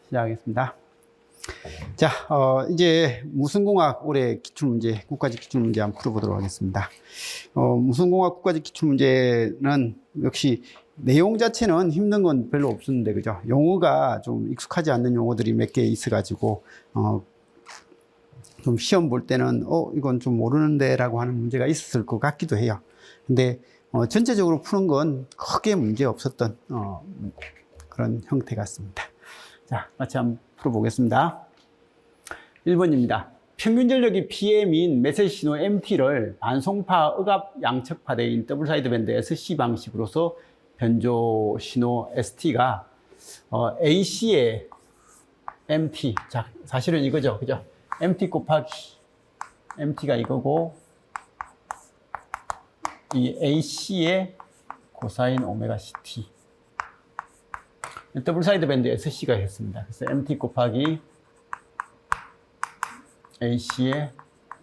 시작하겠습니다. 자, 이제 무슨공학 올해 기출문제, 국가직 기출문제 한번 풀어보도록 하겠습니다. 무슨공학 국가직 기출문제는 역시 내용 자체는 힘든 건 별로 없었는데, 그죠? 용어가 좀 익숙하지 않는 용어들이 몇 개 있어가지고, 좀 시험 볼 때는, 이건 좀 모르는데 라고 하는 문제가 있었을 것 같기도 해요. 근데, 전체적으로 푸는 건 크게 문제 없었던, 그런 형태 같습니다. 자, 같이 한번 풀어보겠습니다. 1번입니다. 평균 전력이 PM인 메시지 신호 MT를 반송파 억압 양측파대인 더블 사이드 밴드 SC 방식으로서 변조 신호 ST가 AC의 MT, 자, 사실은 이거죠, 그죠? MT 곱하기 MT가 이거고, 이 AC의 코사인 오메가 CT. 더블 사이드 밴드 SC가 했습니다. 그래서 MT 곱하기 AC의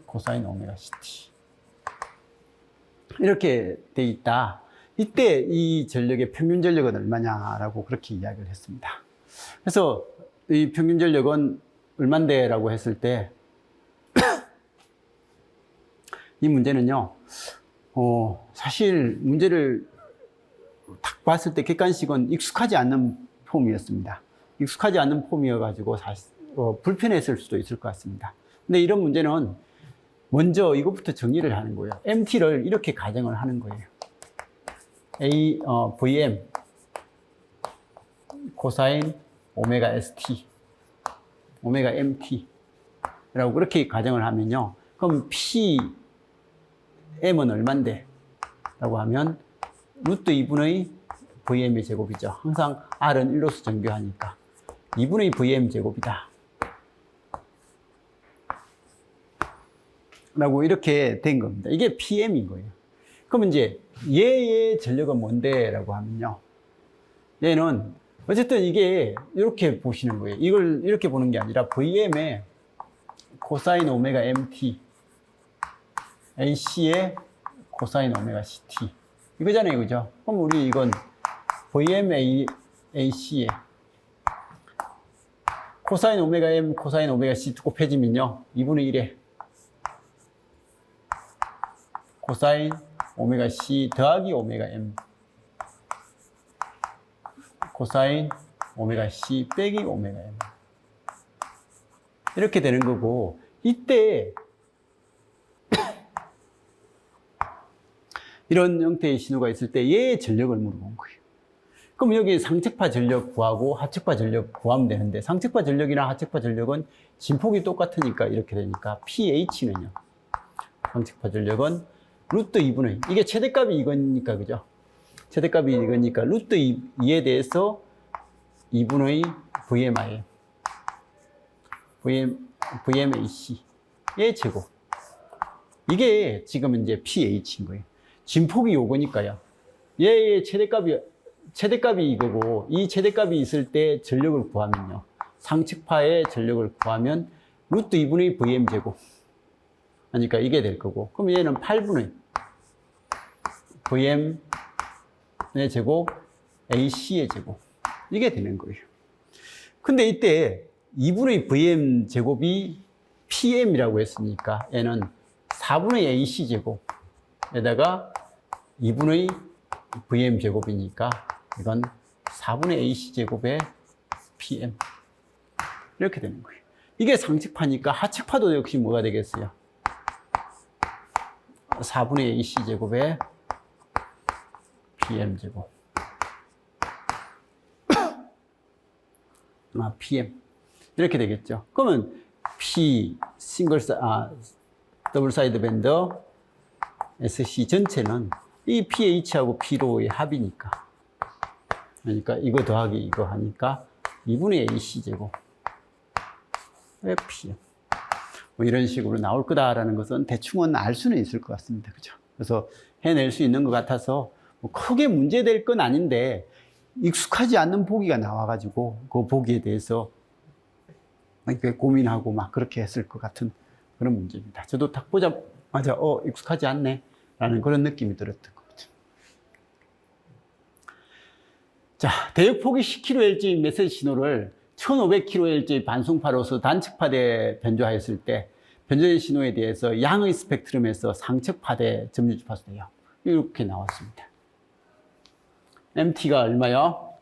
코사인 오메가 CT. 이렇게 돼 있다. 이때 이 전력의 평균 전력은 얼마냐라고 그렇게 이야기를 했습니다. 그래서 이 평균 전력은 얼만데라고 했을 때, 이 문제는요, 사실 문제를 딱 봤을 때 객관식은 익숙하지 않는 폼이었습니다. 익숙하지 않는 폼이어가지고 사실 불편했을 수도 있을 것 같습니다. 근데 이런 문제는 먼저 이것부터 정리를 하는 거예요. MT를 이렇게 가정을 하는 거예요. VM 코사인 오메가 ST 오메가 MT 라고 그렇게 가정을 하면요, 그럼 PM은 얼만데? 라고 하면 루트 2분의 VM의 제곱이죠. 항상 R은 1로서 정규하니까 2분의 VM 제곱이다 라고 이렇게 된 겁니다. 이게 PM인 거예요. 그럼 이제 얘의 전력은 뭔데? 라고 하면요, 얘는 어쨌든 이게 이렇게 보시는 거예요. 이걸 이렇게 보는 게 아니라 VM의 코사인 오메가 MT AC의 코사인 오메가 CT 이거잖아요, 그죠? 그럼 우리 이건 VMAC의 코사인 오메가 M 코사인 오메가 C 곱해지면요 2분의 1에 코사인 오메가 C 더하기 오메가 M 코사인 오메가 C 빼기 오메가 M 이렇게 되는 거고, 이때 이런 형태의 신호가 있을 때 얘의 전력을 물어본 거예요. 그럼 여기 상측파 전력 구하고 하측파 전력 구하면 되는데, 상측파 전력이나 하측파 전력은 진폭이 똑같으니까 이렇게 되니까 pH는요, 상측파 전력은 루트 2분의, 이게 최대값이 이거니까, 그죠? 최대값이 이거니까 루트 2에 대해서 2분의 VMI VMAC의 제곱. 이게 지금 이제 pH인 거예요. 진폭이 요거니까요. 얘의 최대값이 이거고, 이 최대값이 있을 때 전력을 구하면요, 상측파의 전력을 구하면 루트 2분의 VM 제곱. 그러니까 이게 될 거고, 그럼 얘는 8분의 VM의 제곱, AC의 제곱. 이게 되는 거예요. 근데 이때 2분의 VM 제곱이 PM이라고 했으니까 얘는 4분의 AC 제곱에다가 2분의 VM 제곱이니까 이건 4분의 AC 제곱의 PM. 이렇게 되는 거예요. 이게 상측파니까 하측파도 역시 뭐가 되겠어요? 4분의 AC 제곱의 PM 제곱. PM. 이렇게 되겠죠. 그러면 더블 사이드 밴드 SC 전체는 이 pH하고 P로의 합이니까, 그러니까 이거 더하기 이거 하니까 2분의 AC 제곱 PM. 뭐 이런 식으로 나올 거다라는 것은 대충은 알 수는 있을 것 같습니다. 그죠? 그래서 해낼 수 있는 것 같아서 뭐 크게 문제될 건 아닌데, 익숙하지 않는 보기가 나와가지고 그 보기에 대해서 고민하고 막 그렇게 했을 것 같은 그런 문제입니다. 저도 딱 보자마자 익숙하지 않네 라는 그런 느낌이 들었던 거죠. 자, 대역폭이 10kHz 메시지 신호를 1500km의 일제히 반송파로서 단측파대 변조하였을 때 변조된 신호에 대해서 양의 스펙트럼에서 상측파대 점유 주파수돼요. 이렇게 나왔습니다. MT가 얼마요?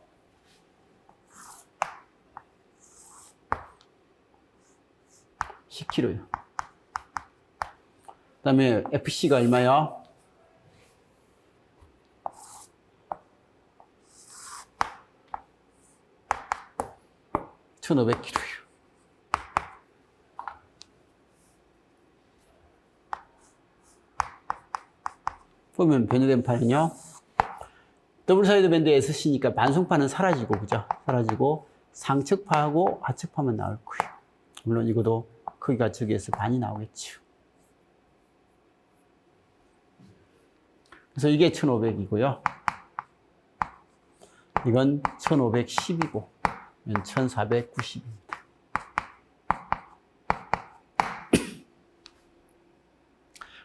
(10km요) 그 다음에 FC가 얼마요? (1500km요) 보면 변조된 파는요, 더블 사이드 밴드 SC니까 반송파는 사라지고, 그죠? 사라지고, 상측파하고 하측파만 나올 거예요. 물론 이것도 크기가 저기에서 반이 나오겠죠. 그래서 이게 1500이고요. 이건 1510이고, 이건 1490입니다.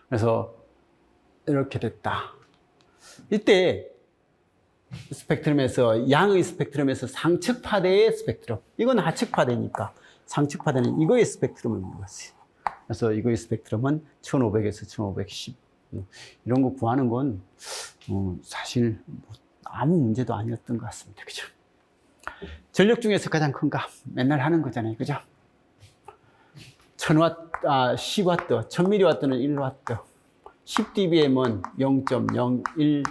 그래서 이렇게 됐다. 이때 스펙트럼에서, 양의 스펙트럼에서 상측파대의 스펙트럼, 이건 하측파대니까 상측파대는 이거의 스펙트럼을 물어봤어요. 그래서 이거의 스펙트럼은 1500에서 1510. 이런 거 구하는 건 사실 아무 문제도 아니었던 것 같습니다. 그죠? 전력 중에서 가장 큰 값, 맨날 하는 거잖아요. 그죠? 10W, 1000mW는 1W, 10dBm은 0.01W,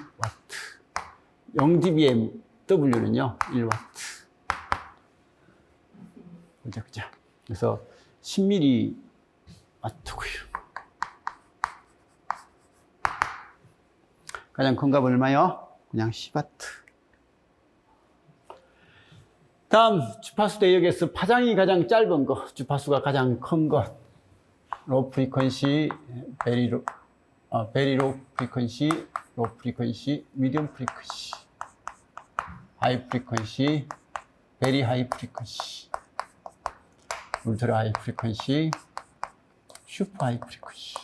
0dBm W는요 1W. 그죠? 그래서 10mW고요. 가장 큰 값 얼마요? 그냥 10W. 다음 주파수 대역에서 파장이 가장 짧은 거, 주파수가 가장 큰 것, 로우 프리퀀시, 베리 로우 프리퀀시, 로우 프리퀀시, 미디엄 프리퀀시, 하이 프리퀀시, 베리 하이 프리퀀시, 울트라 하이 프리퀀시, 슈퍼 하이 프리퀀시,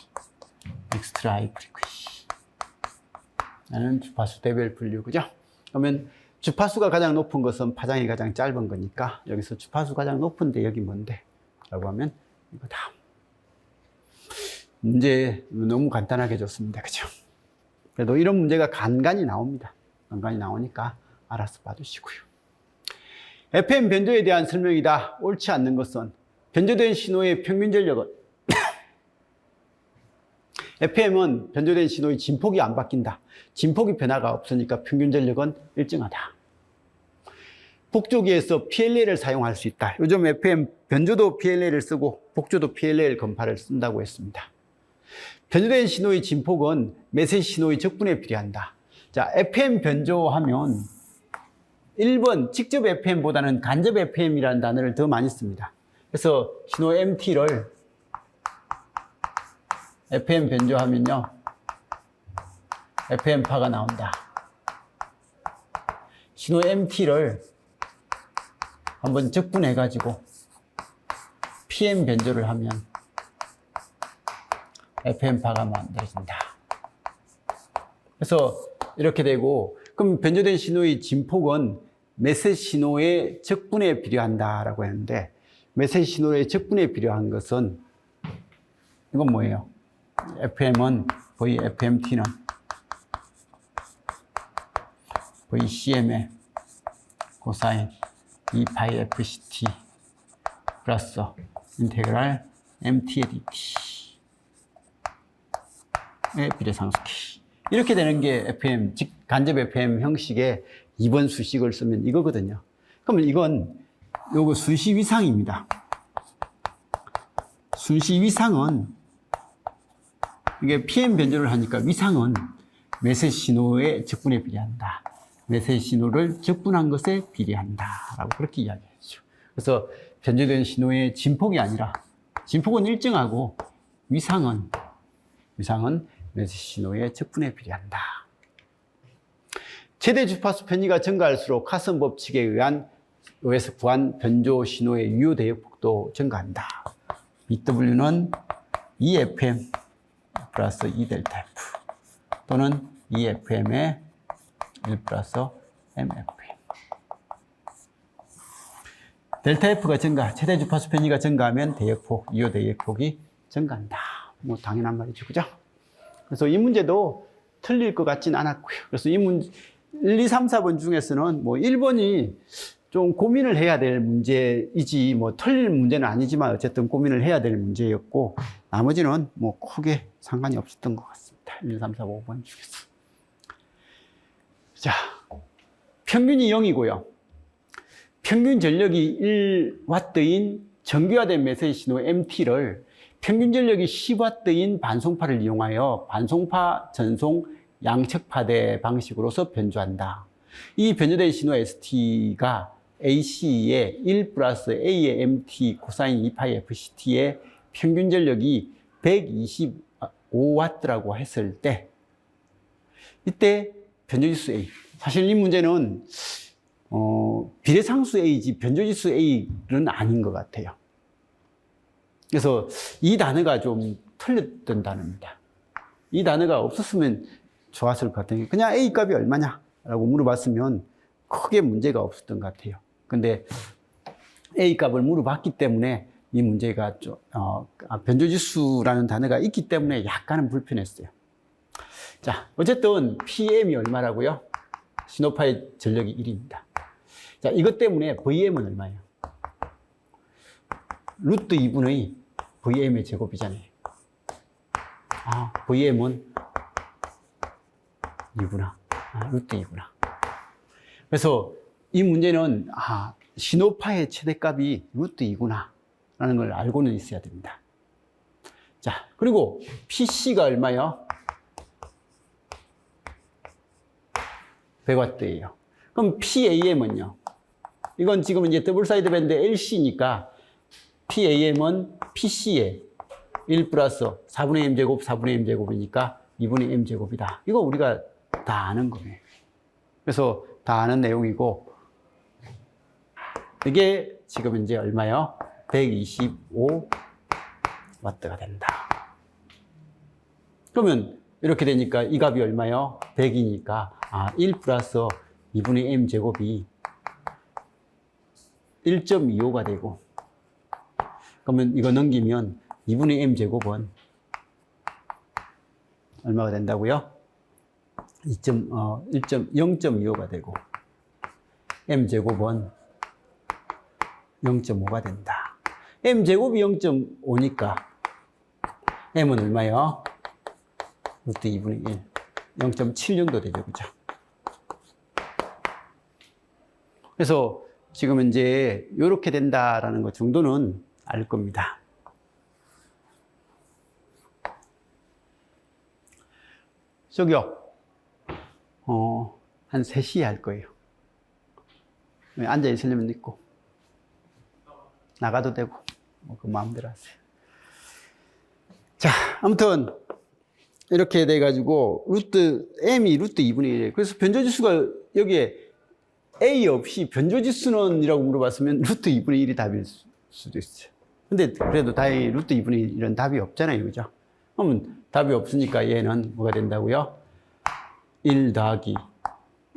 엑스트라 하이 프리퀀시. 나는 주파수 대별 분류, 그죠? 그러면 주파수가 가장 높은 것은 파장이 가장 짧은 거니까 여기서 주파수 가장 높은데 여기 뭔데? 라고 하면 이거다. 문제 너무 간단하게 줬습니다. 그죠? 그래도 이런 문제가 간간히 나옵니다. 간간히 나오니까 알아서 봐주시고요. FM 변조에 대한 설명이다. 옳지 않는 것은 변조된 신호의 평균 전력은 FM은 변조된 신호의 진폭이 안 바뀐다. 진폭이 변화가 없으니까 평균 전력은 일정하다. 북조기에서 PLL을 사용할 수 있다. 요즘 FM 변조도 PLL을 쓰고 북조도 PLL 건파를 쓴다고 했습니다. 변조된 신호의 진폭은 메시지 신호의 적분에 비례한다. 자, FM 변조하면 1번 직접 FM보다는 간접 FM이라는 단어를 더 많이 씁니다. 그래서 신호 MT를 FM 변조하면요, FM파가 나온다. 신호 MT를 한번 적분해가지고 PM 변조를 하면 FM파가 만들어진다. 그래서 이렇게 되고, 그럼 변조된 신호의 진폭은 메시지 신호의 적분에 비례한다라고 했는데, 메시지 신호의 적분에 비례한 것은 이건 뭐예요? FM은 VFMT는 VCM의 코사인 2파이 FCT 플러스 인테그랄 MT의 DT의 비례상수기. 이렇게 되는 게 FM, 즉 간접 FM 형식의 2번 수식을 쓰면 이거거든요. 그러면 이건 요거 순시 위상입니다. 순시 위상은 이게 PM 변조를 하니까 위상은 메시지 신호의 적분에 비례한다. 메시지 신호를 적분한 것에 비례한다. 라고 그렇게 이야기했죠. 그래서 변조된 신호의 진폭이 아니라, 진폭은 일정하고 위상은 메시지 신호의 적분에 비례한다. 최대 주파수 편의가 증가할수록 카슨 법칙에 의해서 구한 변조 신호의 유효 대역폭도 증가한다. BW는 EFM 플러스 E델타 F 또는 EFM의 1 플러스 MFM. 델타 F가 증가, 최대 주파수 편의가 증가하면 대역폭, 이호 대역폭이 증가한다. 뭐 당연한 말이죠. 그죠? 그래서 이 문제도 틀릴 것 같진 않았고요. 그래서 이 문제 1, 2, 3, 4번 중에서는 뭐 1번이 좀 고민을 해야 될 문제이지 뭐 틀릴 문제는 아니지만 어쨌든 고민을 해야 될 문제였고 나머지는 뭐 크게 상관이 없었던 것 같습니다. 1, 2, 3, 4, 5번 중에서. 자, 평균이 0이고요. 평균 전력이 1W인 정규화된 메시지 신호 MT를 평균 전력이 10W인 반송파를 이용하여 반송파 전송 양측파대 방식으로서 변조한다. 이 변조된 신호 ST가 AC의 1 플러스 A의 MT 코사인 2파이 FCT의 평균 전력이 125W라고 했을 때 이때 변조지수 A. 사실 이 문제는 비례상수 A지 변조지수 A는 아닌 것 같아요. 그래서 이 단어가 좀 틀렸던 단어입니다. 이 단어가 없었으면 좋았을 것 같아요. 그냥 A 값이 얼마냐? 라고 물어봤으면 크게 문제가 없었던 것 같아요. 근데 A 값을 물어봤기 때문에 이 문제가 좀, 변조지수라는 단어가 있기 때문에 약간은 불편했어요. 자, 어쨌든 PM이 얼마라고요? 신호파의 전력이 1입니다. 자, 이것 때문에 VM은 얼마예요? 루트 2분의 VM의 제곱이잖아요. VM은 2구나. 루트 2구나. 그래서 이 문제는, 신호파의 최대값이 루트 2구나. 라는 걸 알고는 있어야 됩니다. 자, 그리고 PC가 얼마요? 100W예요. 그럼 PAM은요? 이건 지금 이제 더블 사이드 밴드 LC니까 PAM은 PC의 1 플러스 4분의 M제곱, 4분의 M제곱이니까 2분의 M제곱이다. 이거 우리가 다 아는 거예요. 그래서 다 아는 내용이고, 이게 지금 이제 얼마요? 125W가 된다. 그러면 이렇게 되니까 이 값이 얼마요? 100이니까 1 플러스 2분의 M제곱이 1.25가 되고, 그러면 이거 넘기면 2분의 M제곱은 얼마가 된다고요? 0.25가 되고, M제곱은 0.5가 된다. M제곱이 0.5니까 M은 얼마요? 루트 2분의 1. 0.7 정도 되죠. 그죠? 그래서 지금 이제 이렇게 된다라는 것 정도는 알 겁니다. 저기요. 한 3시에 할 거예요. 앉아 있으려면 있고, 나가도 되고, 그 마음대로 하세요. 자, 아무튼, 이렇게 돼가지고, M이 루트 2분의 1이에요. 그래서 변조지수가 여기에 A 없이 변조지수는 이라고 물어봤으면 루트 2분의 1이 답일 수도 있어요. 근데 그래도 다행히 루트 2분의 1은 답이 없잖아요. 그죠? 그러면 답이 없으니까 얘는 뭐가 된다고요? 1 더하기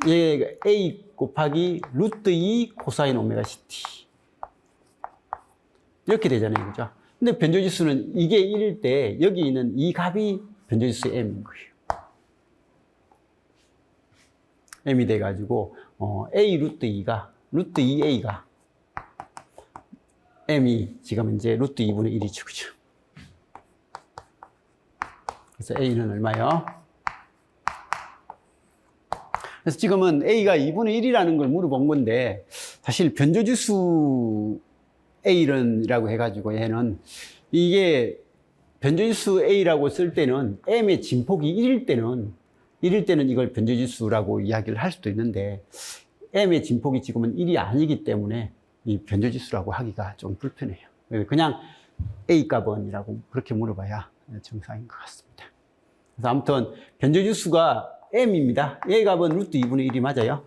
얘가 A 곱하기 루트 2 코사인 오메가 CT 이렇게 되잖아요. 그죠? 근데 변조지수는 이게 1일 때 여기 있는 이 값이 변조지수 M인 거예요. M이 돼가지고 A 루트 2A가 M이 지금 이제 루트 2분의 1이죠. 그죠? 그래서 A는 얼마요? 그래서 지금은 A가 2분의 1이라는 걸 물어본 건데, 사실 변조지수 A라고 해가지고 얘는 이게 변조지수 A라고 쓸 때는 M의 진폭이 1일 때는 이걸 변조지수라고 이야기를 할 수도 있는데, M의 진폭이 지금은 1이 아니기 때문에 이 변조지수라고 하기가 좀 불편해요. 그냥 A 값은이라고 그렇게 물어봐야 정상인 것 같습니다. 그래서 아무튼 변조지수가 M입니다. A 값은 루트 2분의 1이 맞아요.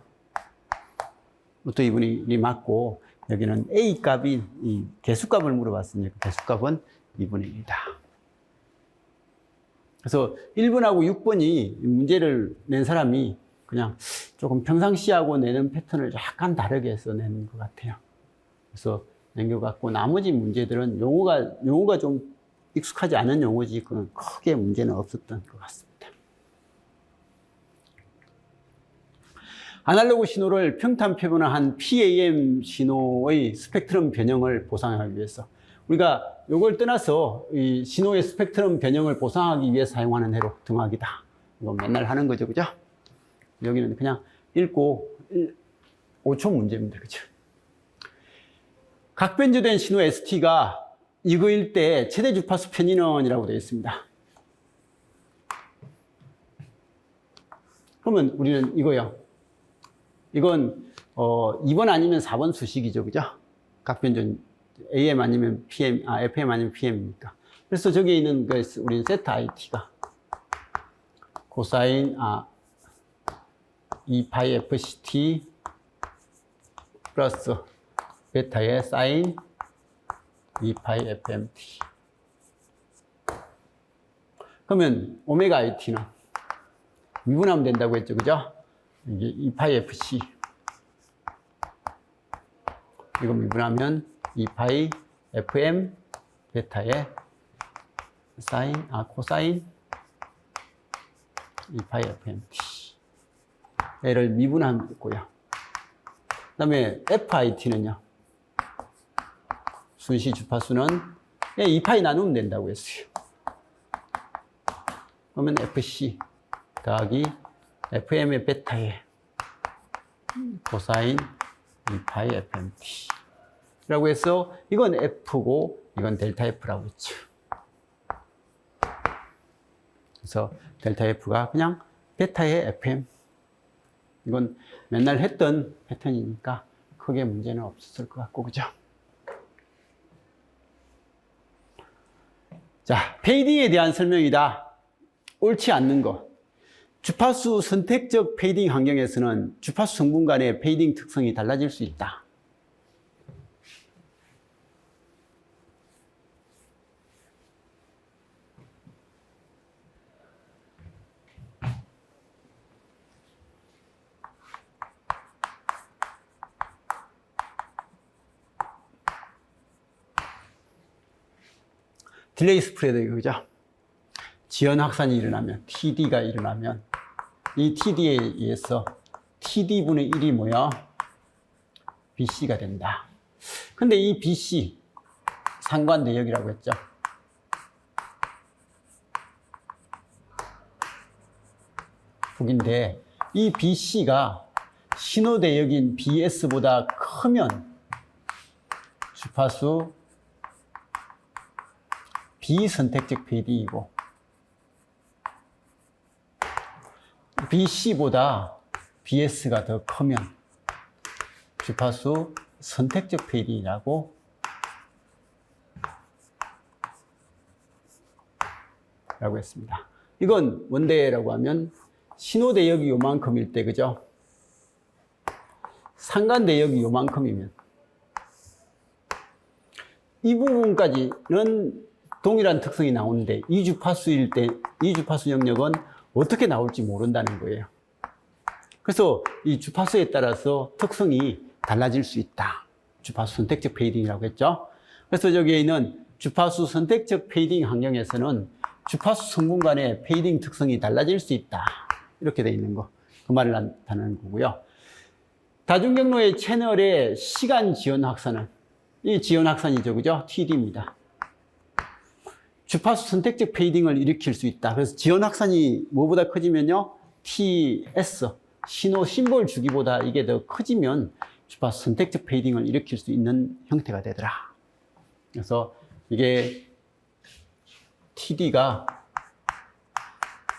루트 2분의 1이 맞고, 여기는 A 값이 이 개수값을 물어봤으니까 개수값은 2분의 1이다. 그래서 1번하고 6번이 문제를 낸 사람이 그냥 조금 평상시하고 내는 패턴을 약간 다르게 해서 낸 것 같아요. 그래서 남겨갖고 나머지 문제들은 용어가 좀 익숙하지 않은 용어지 그건 크게 문제는 없었던 것 같습니다. 아날로그 신호를 평탄 표본화한 PAM 신호의 스펙트럼 변형을 보상하기 위해서 우리가 이걸 떠나서 이 신호의 스펙트럼 변형을 보상하기 위해 사용하는 회로 등하기다. 이거 맨날 하는 거죠, 그죠? 여기는 그냥 읽고 5초 문제입니다, 그죠? 각변조된 신호 ST가 이거일 때 최대 주파수 편인원이라고 되어 있습니다. 그러면 우리는 이거요. 이건 2번 아니면 4번 수식이죠, 그죠? 각변전 AM 아니면 PM, FM 아니면 PM입니까? 그래서 저기에 있는 거 우리는 세타 IT가 코사인 2파이 FCT 플러스 베타의 사인 2파이 FMT. 그러면 오메가 IT는 미분하면 된다고 했죠, 그죠? 이게 2파이 FC. 이거 미분하면 2파이 FM 베타의 코사인 2파이 FMT. 얘를 미분하면 되고요. 그 다음에 FIT는요. 순시 주파수는 2파이 나누면 된다고 했어요. 그러면 FC 더하기 FM의 베타의 코사인 2파이 FMT 라고 해서 이건 F고 이건 델타 F라고 했죠. 그래서 델타 F가 그냥 베타의 FM. 이건 맨날 했던 패턴이니까 크게 문제는 없었을 것 같고, 그죠? 자, 페이딩에 대한 설명이다. 옳지 않는 거. 주파수 선택적 페이딩 환경에서는 주파수 성분 간의 페이딩 특성이 달라질 수 있다. 딜레이 스프레드, 그죠? 지연 확산이 일어나면, TD가 일어나면, 이 TD에 의해서 TD분의 1이 뭐야? BC가 된다. 근데 이 BC, 상관대역이라고 했죠? 북인데, 이 BC가 신호대역인 BS보다 크면 주파수 비선택적 페이딩이고 BC보다 BS가 더 크면 주파수 선택적 페이딩이라고 했습니다. 이건 뭔데라고 하면 신호대역이 요만큼일 때, 그죠? 상관대역이 요만큼이면 이 부분까지는 동일한 특성이 나오는데 이 주파수일 때 이 주파수 영역은 어떻게 나올지 모른다는 거예요. 그래서 이 주파수에 따라서 특성이 달라질 수 있다. 주파수 선택적 페이딩이라고 했죠. 그래서 여기에 있는 주파수 선택적 페이딩 환경에서는 주파수 성분 간의 페이딩 특성이 달라질 수 있다. 이렇게 돼 있는 거. 그 말을 나타내는 거고요. 다중경로의 채널의 시간 지연 확산은 이 지연 확산이죠, 그죠? TD입니다. 주파수 선택적 페이딩을 일으킬 수 있다. 그래서 지연 확산이 뭐보다 커지면요? TS, 신호 심볼 주기보다 이게 더 커지면 주파수 선택적 페이딩을 일으킬 수 있는 형태가 되더라. 그래서 이게 TD가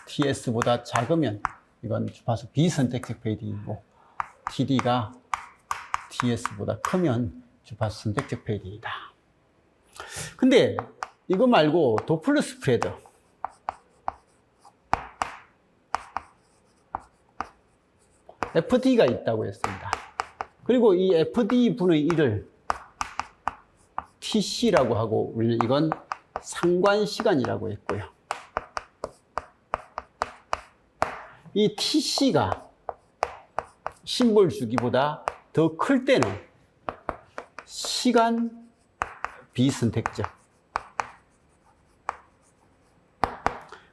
TS보다 작으면 이건 주파수 비선택적 페이딩이고 TD가 TS보다 크면 주파수 선택적 페이딩이다. 근데 이거 말고 도플러 스프레드, FD가 있다고 했습니다. 그리고 이 FD분의 1을 TC라고 하고 우리는 이건 상관시간이라고 했고요. 이 TC가 심볼 주기보다 더 클 때는 시간 비선택적.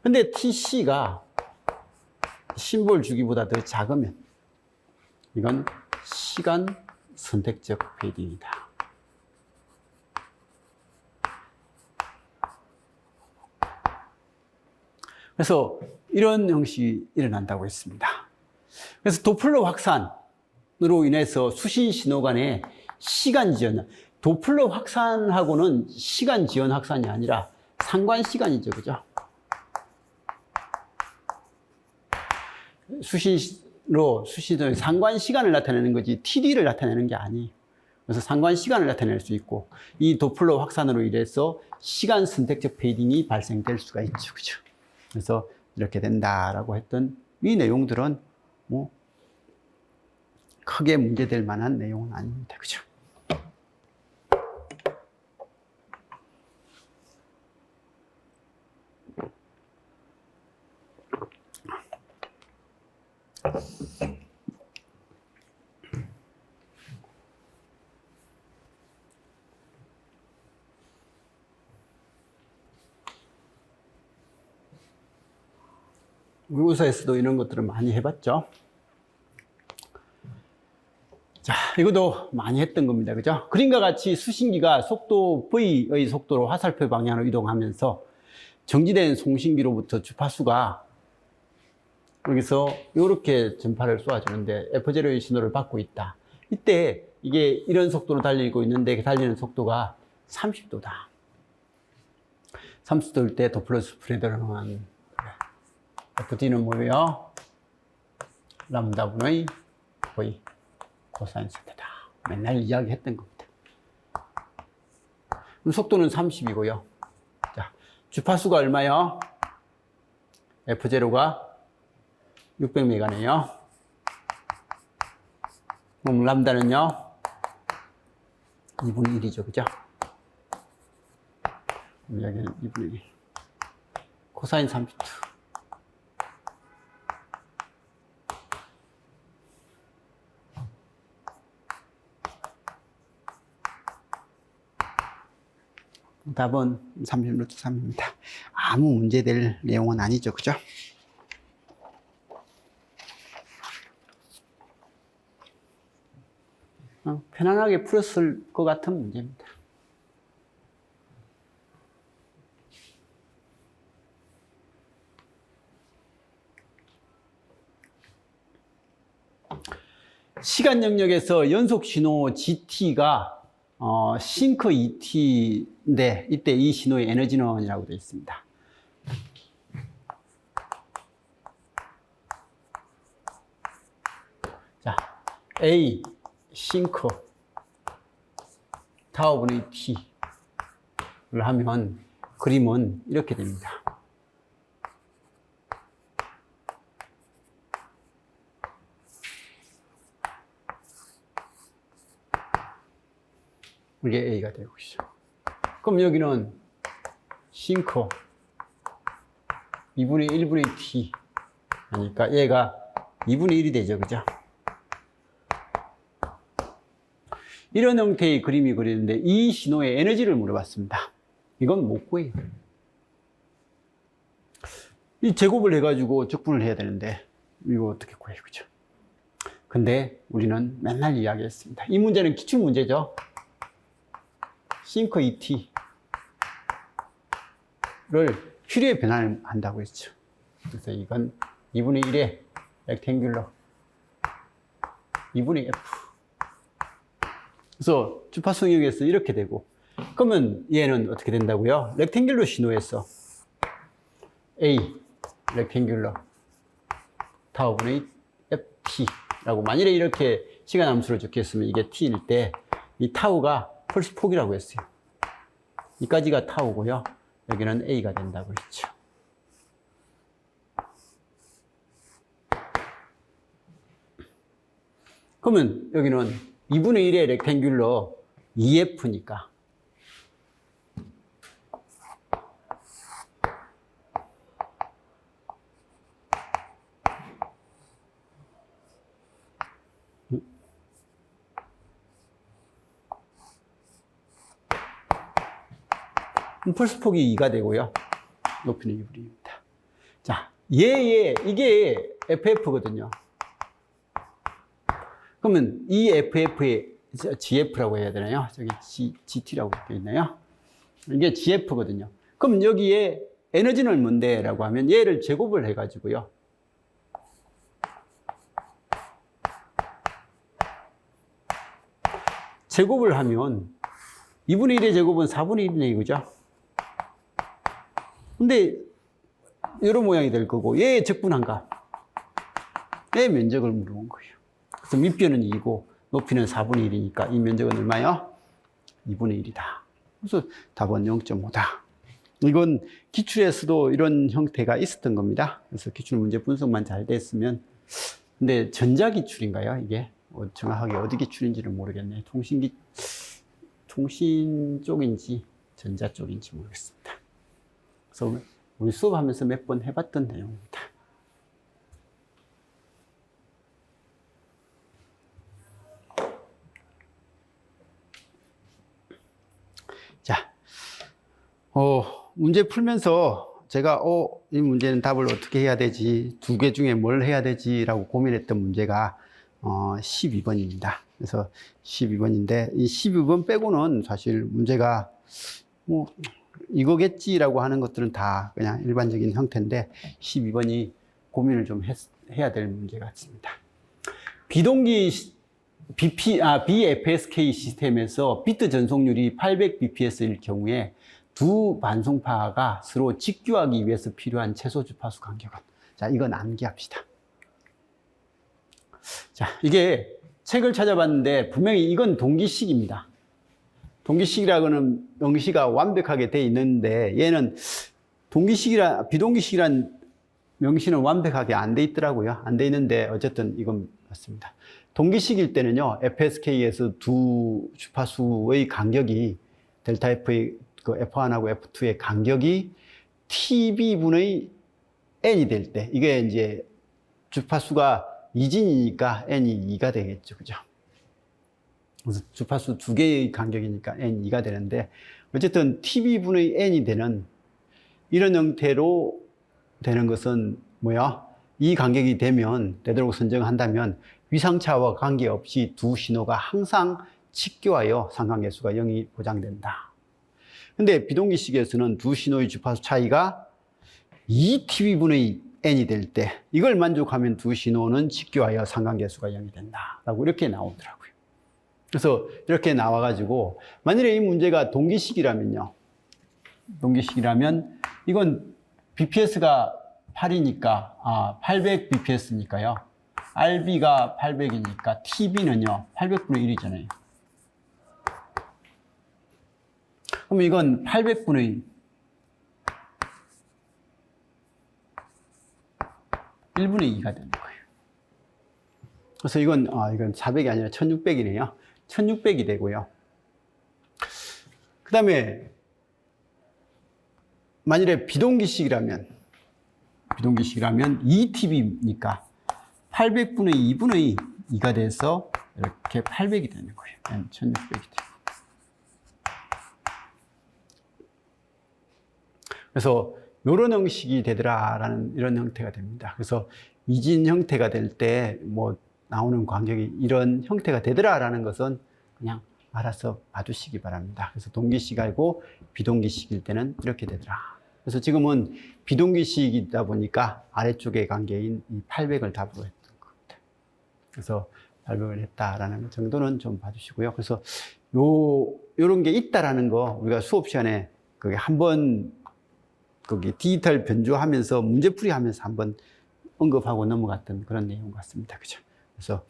근데 TC가 심볼 주기보다 더 작으면 이건 시간 선택적 페이딩이다. 그래서 이런 형식이 일어난다고 했습니다. 그래서 도플러 확산으로 인해서 수신 신호 간의 시간 지연, 도플러 확산하고는 시간 지연 확산이 아니라 상관 시간이죠, 그죠? 수신의 상관 시간을 나타내는 거지 TD를 나타내는 게 아니에요. 그래서 상관 시간을 나타낼 수 있고, 이 도플러 확산으로 인해서 시간 선택적 페이딩이 발생될 수가 있죠, 그죠? 그래서 이렇게 된다라고 했던 이 내용들은 뭐 크게 문제될 만한 내용은 아닙니다, 그죠? 의사에서도 이런 것들을 많이 해봤죠. 자, 이것도 많이 했던 겁니다. 그죠? 그림과 같이 수신기가 속도 V의 속도로 화살표 방향으로 이동하면서 정지된 송신기로부터 주파수가 여기서 이렇게 전파를 쏘아주는데 F0의 신호를 받고 있다. 이때 이게 이런 속도로 달리고 있는데 달리는 속도가 30도다. 30도일 때 도플러 스프레더는 FD는 뭐예요? 람다분의 V 코사인 세타다. 맨날 이야기했던 겁니다. 그럼 속도는 30이고요. 자, 주파수가 얼마요? F0가 600메가네요. 그럼 람다는요? 2분의 1이죠, 그죠? 여기는 2분의 1. 코사인 30도. 답은 30루트 3입니다. 아무 문제될 내용은 아니죠, 그죠? 편안하게 풀었을 것 같은 문제입니다. 시간 영역에서 연속 신호 GT가 싱크 ET인데 이때 이 신호의 에너지는 이라고 되어 있습니다. 자, A 싱크 타워분의 T를 하면 그림은 이렇게 됩니다. 이게 A가 되고 있어. 그럼 여기는 싱크 2분의 1분의 T 하니까 얘가 2분의 1이 되죠, 그죠? 이런 형태의 그림이 그리는데 이 신호의 에너지를 물어봤습니다. 이건 못 구해요. 이 제곱을 해가지고 적분을 해야 되는데 이거 어떻게 구해요, 그죠? 근데 우리는 맨날 이야기했습니다. 이 문제는 기출문제죠. 싱크 ET를 퓨리에 변환한다고 했죠. 그래서 이건 2분의 1의 렉탱귤러 2분의 F. 그래서 주파수 영역에서 이렇게 되고, 그러면 얘는 어떻게 된다고요? 렉탱귤러 신호에서 A 렉탱귤러 타워분의 FT라고 만일에 이렇게 시간 함수를 적혔으면 이게 T일 때 이 타우가 펄스 폭이라고 했어요. 이까지가 타우고요. 여기는 A가 된다고 했죠. 그러면 여기는 2분의 1의 렉탱귤러 EF니까 그럼 펄스 폭이 2가 되고요. 높이는 2분의 2입니다. 자, 이게 FF거든요. 그러면 이 FF의 GF라고 해야 되나요? 저기 GT라고 되어 있나요? 이게 GF거든요. 그럼 여기에 에너지는 뭔데? 라고 하면 얘를 제곱을 해가지고요. 제곱을 하면 2분의 1의 제곱은 4분의 1이네, 그죠? 근데 이런 모양이 될 거고 얘의 적분한 값, 얘의 면적을 물어본 거예요. 그래서 밑변은 2고 높이는 4분의 1이니까 이 면적은 얼마요? 2분의 1이다. 그래서 답은 0.5다. 이건 기출에서도 이런 형태가 있었던 겁니다. 그래서 기출 문제 분석만 잘 됐으면. 근데 전자기출인가요, 이게? 정확하게 어디 기출인지는 모르겠네요. 통신 쪽인지 전자 쪽인지 모르겠습니다. 그래서 우리 수업하면서 몇 번 해봤던 내용입니다. 자, 문제 풀면서 제가 이 문제는 답을 어떻게 해야 되지, 두 개 중에 뭘 해야 되지라고 고민했던 문제가 12번입니다. 그래서 12번인데 이 12번 빼고는 사실 문제가 뭐 이거겠지라고 하는 것들은 다 그냥 일반적인 형태인데 12번이 고민을 좀 해야 될 문제 같습니다. 비동기 BFSK 시스템에서 비트 전송률이 800bps일 경우에 두 반송파가 서로 직교하기 위해서 필요한 최소 주파수 간격은? 자, 이건 암기합시다. 자, 이게 책을 찾아봤는데 분명히 이건 동기식입니다. 동기식이라고는 명시가 완벽하게 돼 있는데 얘는 비동기식이란 명시는 완벽하게 안 돼 있더라고요. 안 돼 있는데 어쨌든 이건 맞습니다. 동기식일 때는요, FSK에서 두 주파수의 간격이 델타 F의 그 F1하고 F2의 간격이 TB분의 N이 될 때, 이게 이제 주파수가 2진이니까 N이 2가 되겠죠. 그죠? 그래서 주파수 두 개의 간격이니까 N 2가 되는데, 어쨌든 TB분의 N이 되는 이런 형태로 되는 것은 뭐야? 이 간격이 되도록 선정한다면 위상차와 관계없이 두 신호가 항상 직교하여 상관계수가 0이 보장된다. 근데 비동기식에서는 두 신호의 주파수 차이가 2TB분의 N이 될 때 이걸 만족하면 두 신호는 직교하여 상관계수가 0이 된다 라고 이렇게 나오더라고요. 그래서 이렇게 나와가지고 만일에 이 문제가 동기식이라면요, 이건 BPS가 8이니까 800bps니까요, RB가 800이니까 TB는요 800분의 1이잖아요. 그럼 이건 800분의 1분의 2가 되는 거예요. 그래서 이건 400이 아니라 1600이네요. 1600이 되고요. 그 다음에 만일에 비동기식이라면 2TB니까 800분의 2분의 2가 돼서 이렇게 800이 되는 거예요. 1600이 되고. 그래서 이런 형식이 되더라라는 이런 형태가 됩니다. 그래서 이진 형태가 될 때 뭐 나오는 간격이 이런 형태가 되더라라는 것은 그냥 알아서 봐주시기 바랍니다. 그래서 동기식이고 비동기식일 때는 이렇게 되더라. 그래서 지금은 비동기식이다 보니까 아래쪽의 관계인 이 800을 답으로 했던 겁니다. 그래서 800을 했다라는 정도는 좀 봐주시고요. 그래서 요런 게 있다라는 거 우리가 수업 시간에 그게 한번 거기 디지털 변조하면서 문제풀이 하면서 한번 언급하고 넘어갔던 그런 내용 같습니다. 그죠? 그래서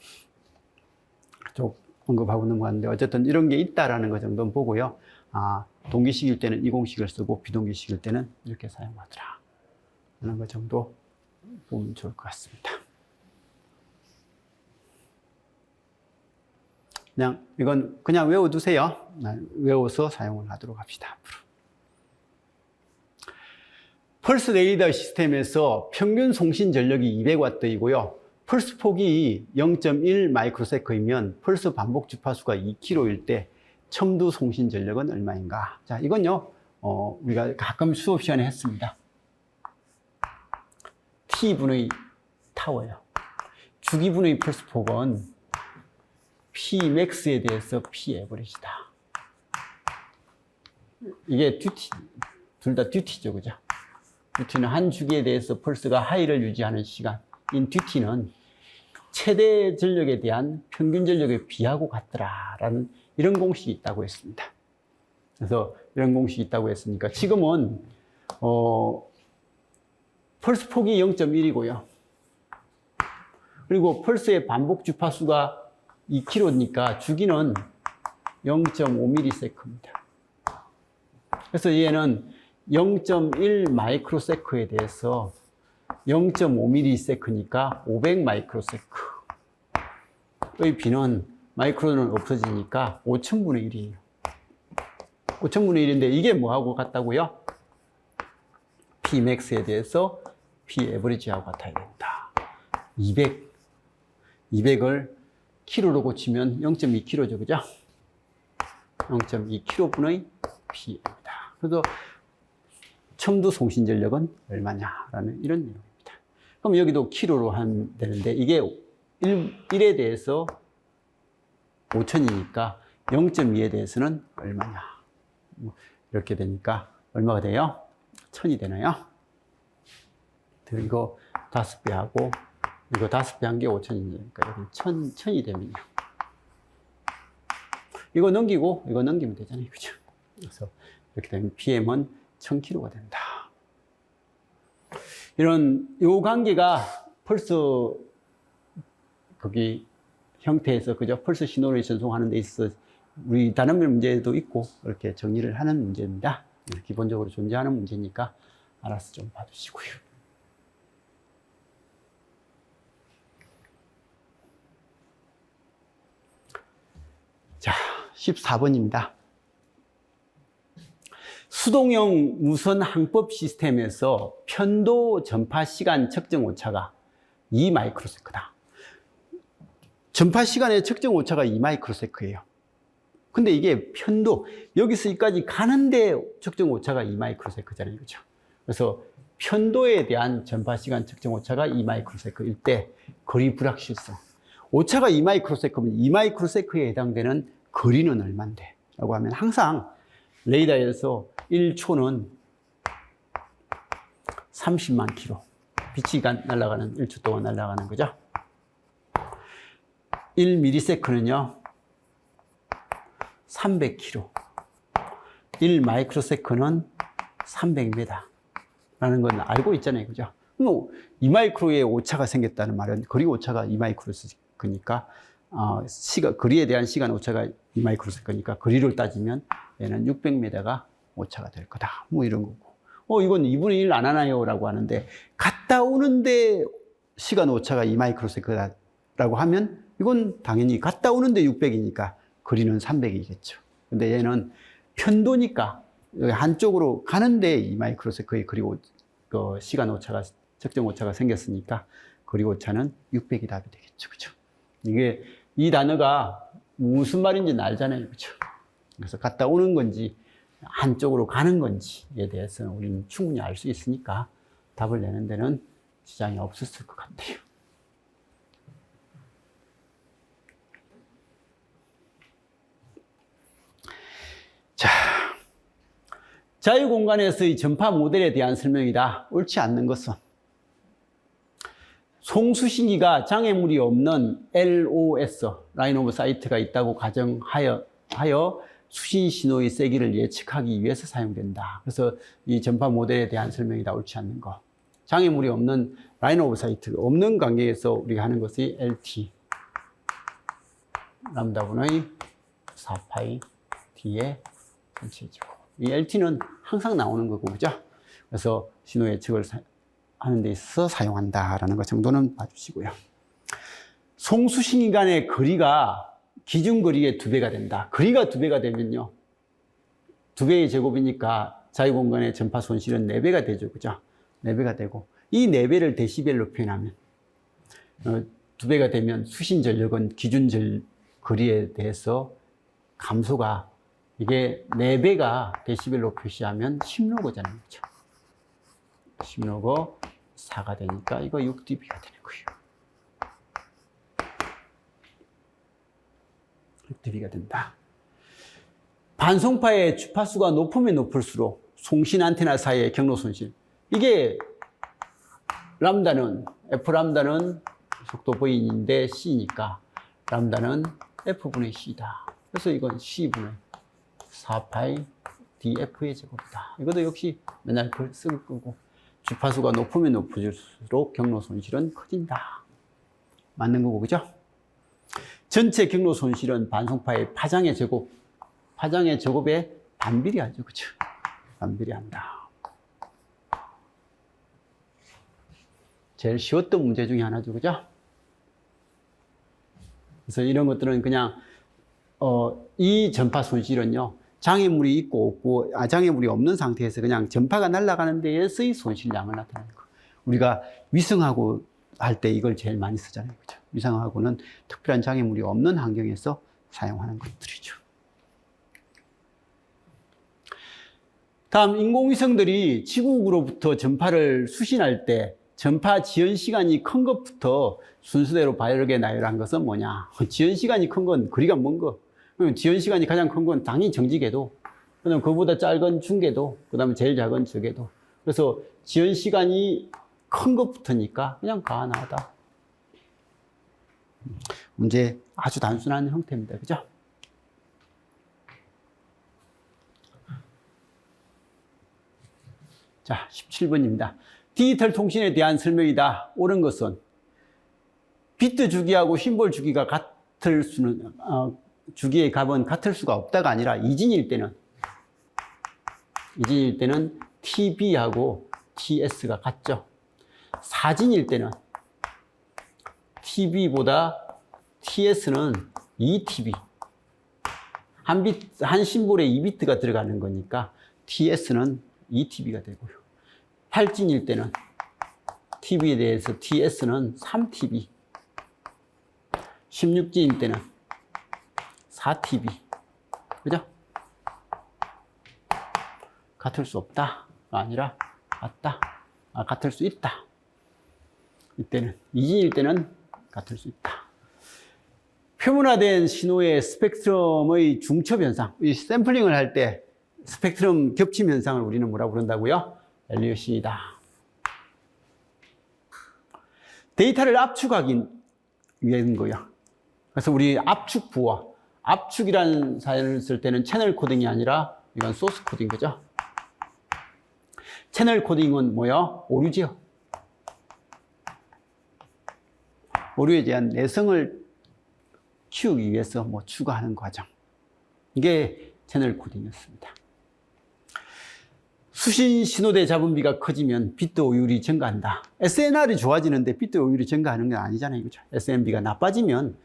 좀 언급하고 넘어갔는데 어쨌든 이런 게 있다라는 거 정도는 보고요. 동기식일 때는 이 공식을 쓰고 비동기식일 때는 이렇게 사용하더라 하는 거 정도 보면 좋을 것 같습니다. 이건 그냥 외워두세요. 외워서 사용을 하도록 합시다. 앞으로. 펄스 레이더 시스템에서 평균 송신 전력이 200W이고요. 펄스 폭이 0.1 마이크로세컨이면 펄스 반복 주파수가 2kHz일 때 첨두 송신 전력은 얼마인가? 자, 이건요, 우리가 가끔 수업 시간에 했습니다. T분의 타워요. 주기분의 펄스 폭은 Pmax에 대해서 P에버리지다. 이게 듀티, 둘 다 듀티죠, 그죠? 듀티는 한 주기에 대해서 펄스가 하이를 유지하는 시간. 인 듀티는 최대 전력에 대한 평균 전력에 비하고 같더라라는 이런 공식이 있다고 했습니다. 그래서 이런 공식이 있다고 했으니까 지금은 펄스 폭이 0.1이고요. 그리고 펄스의 반복 주파수가 2kHz니까 주기는 0.5ms입니다. 그래서 얘는 0.1 마이크로세크에 대해서 0.5ms니까 500 마이크로세크의 비는 마이크로는 없어지니까 5000분의 1이에요. 5000분의 1인데 이게 뭐하고 같다고요? Pmax에 대해서 Paverage하고 같아야 된다. 200을 킬로로 고치면 0.2kg죠, 그죠? 0.2kg분의 P입니다. 그래서 첨두 송신 전력은 얼마냐라는 이런 내용입니다. 그럼 여기도 킬로로 하면 되는데 이게 1에 대해서 5000이니까 0.2에 대해서는 얼마냐. 이렇게 되니까 얼마가 돼요? 1000이 되나요? 이거 5배 하고 이거 5배 한 게 5000이니까 여기 1000이 되면요. 이거 넘기고 이거 넘기면 되잖아요. 그죠? 그래서 이렇게 되면 PM은 1000kg가 된다. 요 관계가 펄스 거기 형태에서 그죠? 펄스 신호를 전송하는 데 있어서 우리 다른 문제도 있고 이렇게 정리를 하는 문제입니다. 기본적으로 존재하는 문제니까 알아서 좀 봐주시고요. 자, 14번입니다. 수동형 무선 항법 시스템에서 편도 전파 시간 측정 오차가 2 마이크로세크다. 전파 시간의 측정 오차가 2 마이크로세크예요. 근데 이게 편도, 여기서 여기까지 가는데 측정 오차가 2 마이크로세크잖아요. 그죠? 그래서 편도에 대한 전파 시간 측정 오차가 2 마이크로세크일 때 거리 불확실성. 오차가 2 마이크로세크면 2 마이크로세크에 해당되는 거리는 얼만데? 라고 하면 항상 레이더에서 1초는 30만 킬로. 빛이 날아가는 1초 동안 날아가는 거죠. 1ms는요 300km, 1 마이크로세컨은 300m 라는 건 알고 있잖아요. 그죠? 2 마이크로의 오차가 생겼다는 말은 거리 오차가 2 마이크로세컨이니까 거리에 대한 시간 오차가 2 마이크로세컨이니까 거리를 따지면 얘는 600m가 오차가 될 거다. 뭐 이런 거고. 이건 2분의 1 안 하나요? 라고 하는데 갔다 오는데 시간 오차가 2 마이크로세컨이라고 하면 이건 당연히 갔다 오는데 600이니까 거리는 300이겠죠. 근데 얘는 편도니까 한쪽으로 가는데 2 마이크로세컨의 거리 시간 오차가 적정 오차가 생겼으니까 거리 오차는 600이 답이 되겠죠. 그죠? 이게 이 단어가 무슨 말인지 알잖아요. 그죠? 그래서 갔다 오는 건지 한쪽으로 가는 건지에 대해서는 우리는 충분히 알 수 있으니까 답을 내는 데는 지장이 없었을 것 같아요. 자, 자유공간에서의 전파 모델에 대한 설명이다. 옳지 않는 것은 송수신기가 장애물이 없는 LOS, 라인 오브 사이트가 있다고 가정하여 수신 신호의 세기를 예측하기 위해서 사용된다. 그래서 이 전파 모델에 대한 설명이다. 옳지 않는 거. 장애물이 없는 라인 오브 사이트, 없는 관계에서 우리가 하는 것이 LT, 람다분의 4파이 D의 전체제곱. 이 LT는 항상 나오는 거고, 그죠? 그래서 신호 예측을 하는 데 있어서 사용한다라는 것 정도는 봐주시고요. 송수신기 간의 거리가 기준 거리의 2배가 된다. 거리가 2배가 되면요. 2배의 제곱이니까 자유공간의 전파 손실은 4배가 되죠. 그죠? 4배가 되고, 이 4배를 데시벨로 표현하면, 2배가 되면 수신 전력은 기준 거리에 대해서 감소가 이게 4배가 데시벨로 표시하면 10로그잖아요. 그렇죠? 10로그 4가 되니까 이거 6dB가 되는 거예요. 6dB가 된다. 반송파의 주파수가 높으면 높을수록 송신 안테나 사이의 경로 손실. 이게 람다는 F람다는 속도 V인데 C니까 람다는 F분의 C다. 그래서 이건 C분의 4파이 DF의 제곱이다. 이것도 역시 맨날 쓸 거고 주파수가 높으면 높을수록 경로 손실은 커진다. 맞는 거고, 그죠? 전체 경로 손실은 반송파의 파장의 제곱에 반비례하죠. 그죠? 반비례한다. 제일 쉬웠던 문제 중에 하나죠. 그죠? 그래서 이런 것들은 그냥, 이 전파 손실은요, 장애물이 있고 없고, 장애물이 없는 상태에서 그냥 전파가 날아가는 데에서의 손실량을 나타내는 거. 우리가 위성하고 할 때 이걸 제일 많이 쓰잖아요. 그죠? 위성하고는 특별한 장애물이 없는 환경에서 사용하는 것들이죠. 다음, 인공위성들이 지구로부터 전파를 수신할 때 전파 지연 시간이 큰 것부터 순서대로 바르게 나열한 것은 뭐냐? 지연 시간이 큰 건 거리가 먼 거. 지연 시간이 가장 큰 건 당연히 정지궤도. 그다음 그보다 짧은 중궤도. 그다음에 제일 작은 저궤도. 그래서 지연 시간이 큰 것부터니까 그냥 가능하다. 문제 아주 단순한 형태입니다. 그죠? 자, 17번입니다. 디지털 통신에 대한 설명이다. 옳은 것은 비트 주기하고 심볼 주기가 같을 수는, 주기의 값은 같을 수가 없다가 아니라 이진일 때는 TB하고 TS가 같죠. 사진일 때는 TB보다 TS는 2TB. 한 심볼에 2비트가 들어가는 거니까 TS는 2TB가 되고요. 8진일 때는 TB에 대해서 TS는 3TB. 16진일 때는 4TB. 그죠? 같을 수 없다가 아니라 같다. 같을 수 있다. 이때는 2진일 때는 같을 수 있다. 표면화된 신호의 스펙트럼의 중첩 현상. 이 샘플링을 할 때 스펙트럼 겹침 현상을 우리는 뭐라고 부른다고요? 엘리엇이다. 데이터를 압축하기 위한 거야. 그래서 우리 압축 부호, 압축이라는 사연을 쓸 때는 채널 코딩이 아니라 이건 소스 코딩, 그죠? 채널 코딩은 뭐야? 오류지요. 오류에 대한 내성을 키우기 위해서 추가하는 과정. 이게 채널 코딩이었습니다. 수신 신호대 잡음비가 커지면 비트 오율이 증가한다. SNR이 좋아지는데 비트 오율이 증가하는 건 아니잖아요. 그죠? SNB가 나빠지면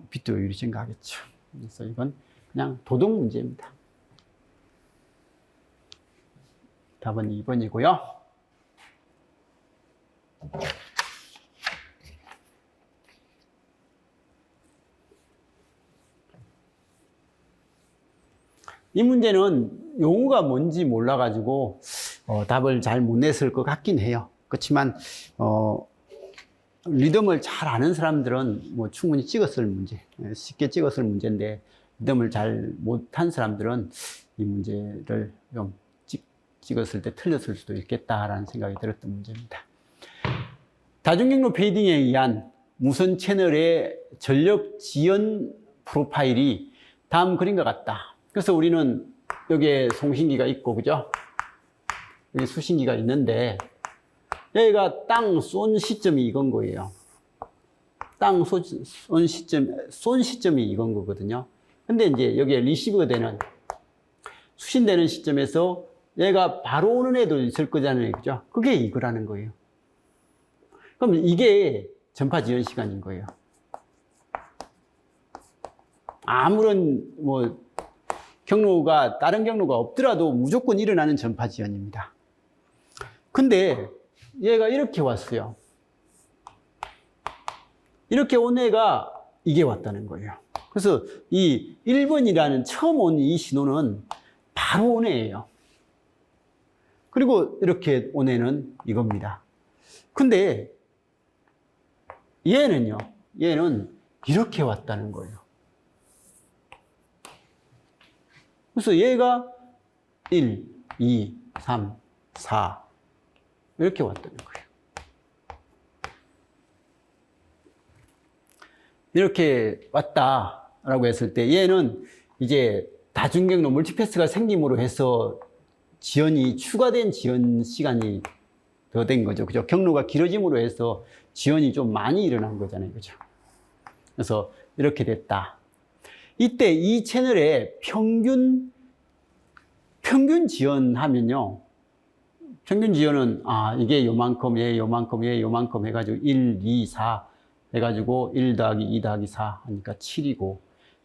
비트 오율이 증가하겠죠. 그래서 이건 그냥 도덕 문제입니다. 답은 2번이고요. 이 문제는 용어가 뭔지 몰라가지고 답을 잘 못 냈을 것 같긴 해요. 그렇지만 리듬을 잘 아는 사람들은 충분히 찍었을 문제, 쉽게 찍었을 문제인데 리듬을 잘 못한 사람들은 이 문제를 좀 찍었을 때 틀렸을 수도 있겠다라는 생각이 들었던 문제입니다. 다중경로 페이딩에 의한 무선 채널의 전력 지연 프로파일이 다음 그림과 같다. 그래서 우리는 여기에 송신기가 있고, 그죠? 여기 수신기가 있는데, 여기가 땅 쏜 시점이 이건 거예요. 땅 쏜 시점이 이건 거거든요. 근데 이제 여기에 리시브가 되는, 수신되는 시점에서 얘가 바로 오는 애도 있을 거잖아요. 그죠? 그게 이거라는 거예요. 그럼 이게 전파 지연 시간인 거예요. 아무런 경로가, 다른 경로가 없더라도 무조건 일어나는 전파 지연입니다. 근데 얘가 이렇게 왔어요. 이렇게 온 애가 이게 왔다는 거예요. 그래서 이 1번이라는 처음 온 이 신호는 바로 온해예요. 그리고 이렇게 온해는 이겁니다. 근데 얘는요, 얘는 이렇게 왔다는 거예요. 그래서 얘가 1, 2, 3, 4 이렇게 왔다는 거예요. 이렇게 왔다라고 했을 때 얘는 이제 다중경로 멀티패스가 생김으로 해서 지연이 추가된 지연 시간이 더 된 거죠. 그죠? 경로가 길어짐으로 해서 지연이 좀 많이 일어난 거잖아요. 그죠? 그래서 이렇게 됐다. 이때 이 채널에 평균 지연하면요. 평균 지연은, 이게 요만큼, 요만큼 해가지고 1, 2, 4 해가지고 1 더하기 2 더하기 4 하니까 7이고,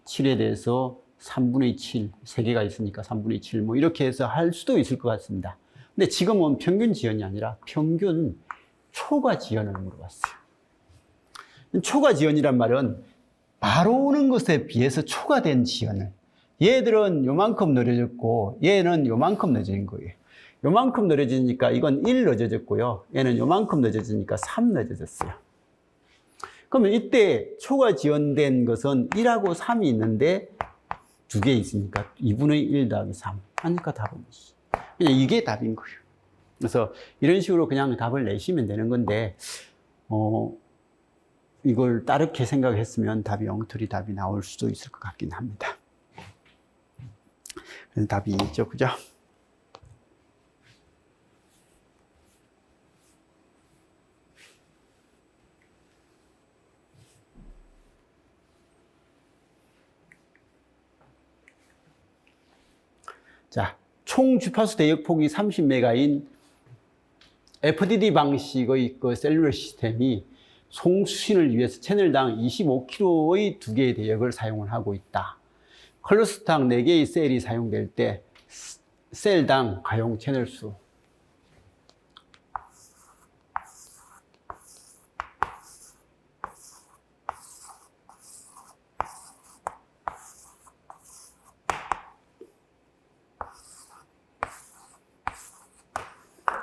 7에 대해서 3분의 7, 3개가 있으니까 3분의 7, 뭐 이렇게 해서 할 수도 있을 것 같습니다. 근데 지금은 평균 지연이 아니라 평균 초과 지연을 물어봤어요. 초과 지연이란 말은 바로 오는 것에 비해서 초과된 지연을, 얘들은 요만큼 늦어졌고 얘는 요만큼 늦어진 거예요. 요만큼 늦어지니까 이건 1 늦어졌고요. 얘는 요만큼 늦어지니까 3 늦어졌어요. 그러면 이때 초과 지연된 것은 1하고 3이 있는데 2개 있으니까 2분의 1 더하기 3 하니까 답은 2. 그냥 이게 답인 거예요. 그래서 이런 식으로 그냥 답을 내시면 되는 건데 이걸 다르게 생각했으면 답이 엉터리 답이 나올 수도 있을 것 같긴 합니다. 그래서 답이 있죠, 그죠? 자, 총 주파수 대역폭이 30메가인 FDD 방식의 그 셀룰러 시스템이 송수신을 위해서 채널당 25kg의 2개의 대역을 사용을 하고 있다. 클러스터당 4개의 셀이 사용될 때 셀당 가용 채널 수.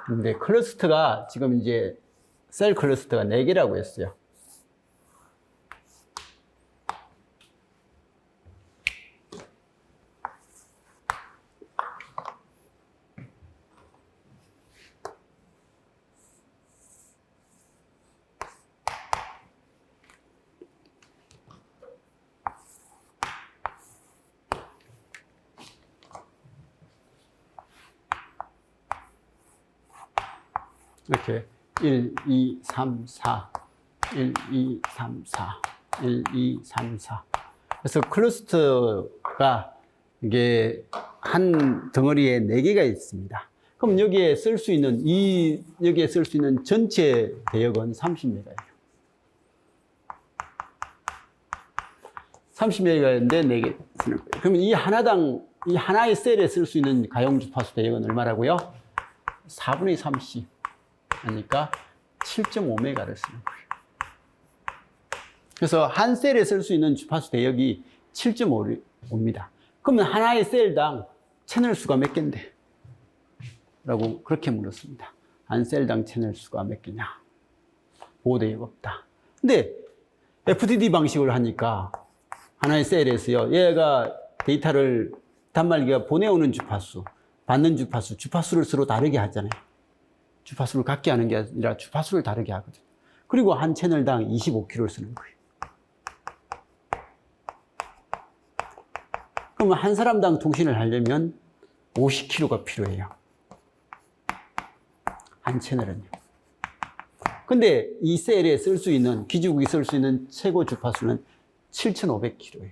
근데 클러스터가 지금 이제 셀 클러스터가 4개라고 했어요. 이렇게 1, 2, 3, 4, 1, 2, 3, 4, 1, 2, 3, 4. 그래서 클러스터가 이게 한 덩어리에 4개가 있습니다. 그럼 여기에 쓸 수 있는 여기에 쓸 수 있는 전체 대역은 30메가예요. 30메가인데 4개 쓰는 거예요. 그러면 이 하나의 셀에 쓸 수 있는 가용 주파수 대역은 얼마라고요? 4분의 3C. 하니까 7.5메가를 쓰는 거예요. 그래서 한 셀에 쓸 수 있는 주파수 대역이 7.5입니다. 그러면 하나의 셀당 채널 수가 몇 개인데? 라고 그렇게 물었습니다. 한 셀당 채널 수가 몇 개냐? 보호대역 없다. 근데 FDD 방식을 하니까 하나의 셀에서요, 얘가 데이터를 단말기가 보내오는 주파수, 받는 주파수를 서로 다르게 하잖아요. 주파수를 같게 하는 게 아니라 주파수를 다르게 하거든요. 그리고 한 채널당 25kg를 쓰는 거예요. 그러면 한 사람당 통신을 하려면 50kg가 필요해요. 한 채널은요. 근데 이 셀에 쓸 수 있는, 기지국이 쓸 수 있는 최고 주파수는 7,500kg예요.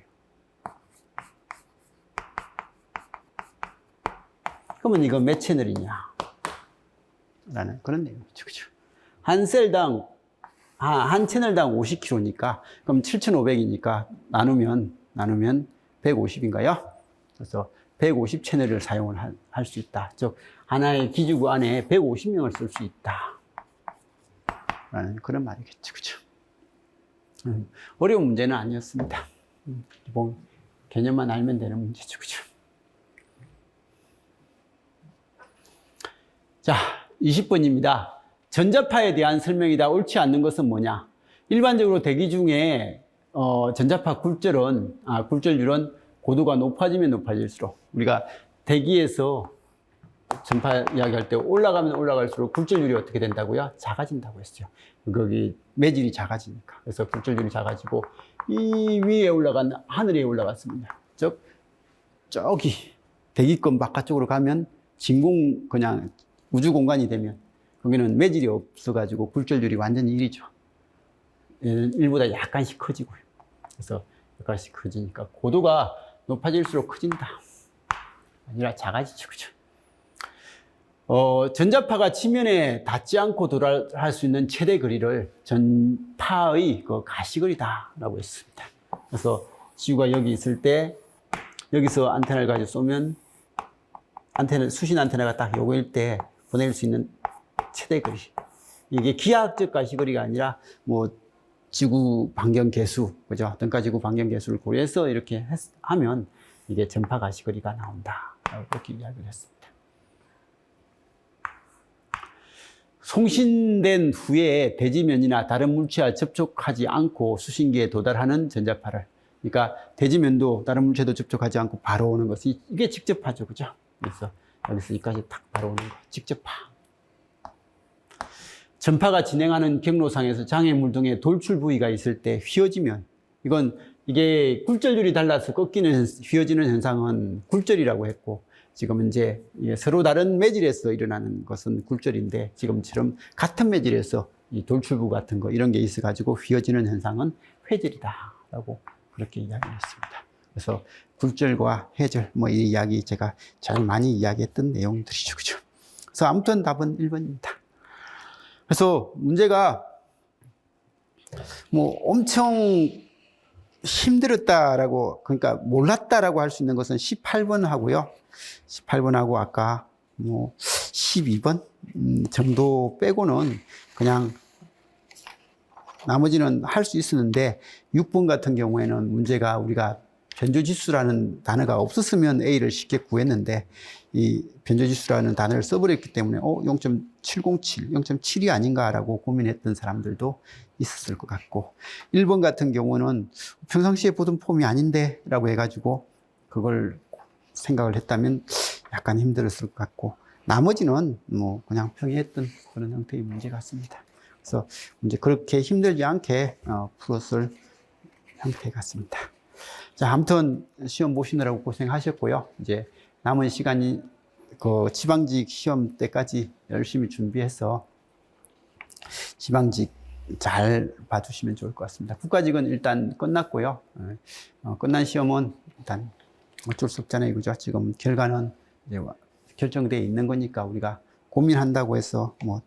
그러면 이건 몇 채널이냐? 라는 그런 내용이죠. 그죠? 한 셀당, 한 채널당 50kg니까, 그럼 7,500이니까 나누면 150인가요? 그래서 150 채널을 사용을 할 수 있다. 즉, 하나의 기지국 안에 150명을 쓸 수 있다. 라는 그런 말이겠죠. 그죠? 어려운 문제는 아니었습니다. 기본 개념만 알면 되는 문제죠. 그죠? 자, 20번입니다. 전자파에 대한 설명이다. 옳지 않는 것은 뭐냐? 일반적으로 대기 중에 전자파 굴절율은 고도가 높아지면 높아질수록, 우리가 대기에서 전파 이야기할 때 올라가면 올라갈수록 굴절율이 어떻게 된다고요? 작아진다고 했어요. 거기 매질이 작아지니까. 그래서 굴절율이 작아지고, 이 위에 올라간 하늘에 올라갔습니다. 즉 저기 대기권 바깥쪽으로 가면 진공, 그냥 우주 공간이 되면 거기는 매질이 없어가지고 굴절율이 완전히 1이죠. 얘는 1보다 약간씩 커지고요. 그래서 약간씩 커지니까 고도가 높아질수록 커진다. 아니라 작아지죠. 그죠? 전자파가 지면에 닿지 않고 도달할 수 있는 최대 거리를 전파의 그 가시거리다라고 했습니다. 그래서 지구가 여기 있을 때 여기서 안테나를 가지고 쏘면 수신 안테나가 딱 요거일 때 보낼 수 있는 최대 거리. 이게 기하학적 가시거리가 아니라 뭐 지구 반경 계수, 그죠? 등가 지구 반경 계수를 고려해서 이렇게 하면 이게 전파 가시거리가 나온다. 이렇게 이야기를 했습니다. 송신된 후에 대지면이나 다른 물체와 접촉하지 않고 수신기에 도달하는 전자파를, 그러니까 대지면도 다른 물체도 접촉하지 않고 바로 오는 것이, 이게 직접파죠. 그죠? 그래서 여기서 여기까지 딱 바로 오는 거, 직접파. 전파가 진행하는 경로상에서 장애물 등의 돌출 부위가 있을 때 휘어지면, 이게 굴절율이 달라서 휘어지는 현상은 굴절이라고 했고, 지금 이제 서로 다른 매질에서 일어나는 것은 굴절인데, 지금처럼 같은 매질에서 이 돌출부 같은 거 이런 게 있어가지고 휘어지는 현상은 회절이다라고 그렇게 이야기를 했습니다. 그래서 굴절과 회절 뭐 이 이야기 제가 제일 많이 이야기했던 내용들이죠. 그죠? 그래서 아무튼 답은 1번입니다. 그래서 문제가 뭐 엄청 힘들었다라고, 그러니까 몰랐다라고 할 수 있는 것은 18번 하고요. 18번하고 아까 뭐 12번 정도 빼고는 그냥 나머지는 할 수 있었는데, 6번 같은 경우에는 문제가 우리가 변조지수라는 단어가 없었으면 A를 쉽게 구했는데, 이 변조지수라는 단어를 써버렸기 때문에 0.707, 0.7이 아닌가라고 고민했던 사람들도 있었을 것 같고, 1번 같은 경우는 평상시에 보던 폼이 아닌데 라고 해가지고 그걸 생각을 했다면 약간 힘들었을 것 같고, 나머지는 뭐 그냥 평이했던 그런 형태의 문제 같습니다. 그래서 문제 그렇게 힘들지 않게 풀었을 형태 같습니다. 자, 아무튼 시험 보시느라고 고생하셨고요. 이제 남은 시간이 그 지방직 시험 때까지 열심히 준비해서 지방직 잘 봐주시면 좋을 것 같습니다. 국가직은 일단 끝났고요. 끝난 시험은 일단 어쩔 수 없잖아요. 그죠? 지금 결과는 이제 결정되어 있는 거니까 우리가 고민한다고 해서 뭐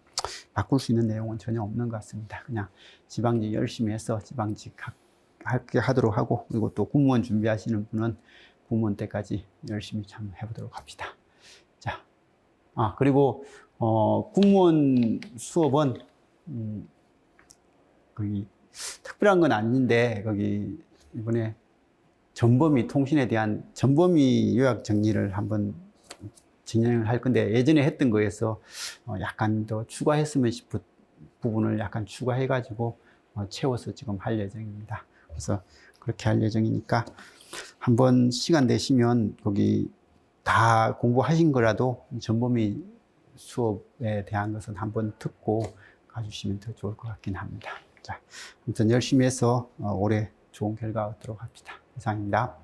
바꿀 수 있는 내용은 전혀 없는 것 같습니다. 그냥 지방직 열심히 해서 지방직 하도록 하고, 그리고 또 공무원 준비하시는 분은 공무원 때까지 열심히 참 해보도록 합시다. 자, 그리고 공무원 수업은 거기 특별한 건 아닌데, 거기 이번에 통신에 대한 전범위 요약 정리를 한번 진행을 할 건데, 예전에 했던 거에서 약간 더 추가했으면 싶은 부분을 약간 추가해가지고 채워서 지금 할 예정입니다. 그래서 그렇게 할 예정이니까 한번 시간 되시면 거기 다 공부하신 거라도 전범위 수업에 대한 것은 한번 듣고 가주시면 더 좋을 것 같긴 합니다. 자, 아무튼 열심히 해서 올해 좋은 결과 얻도록 합시다. 이상입니다.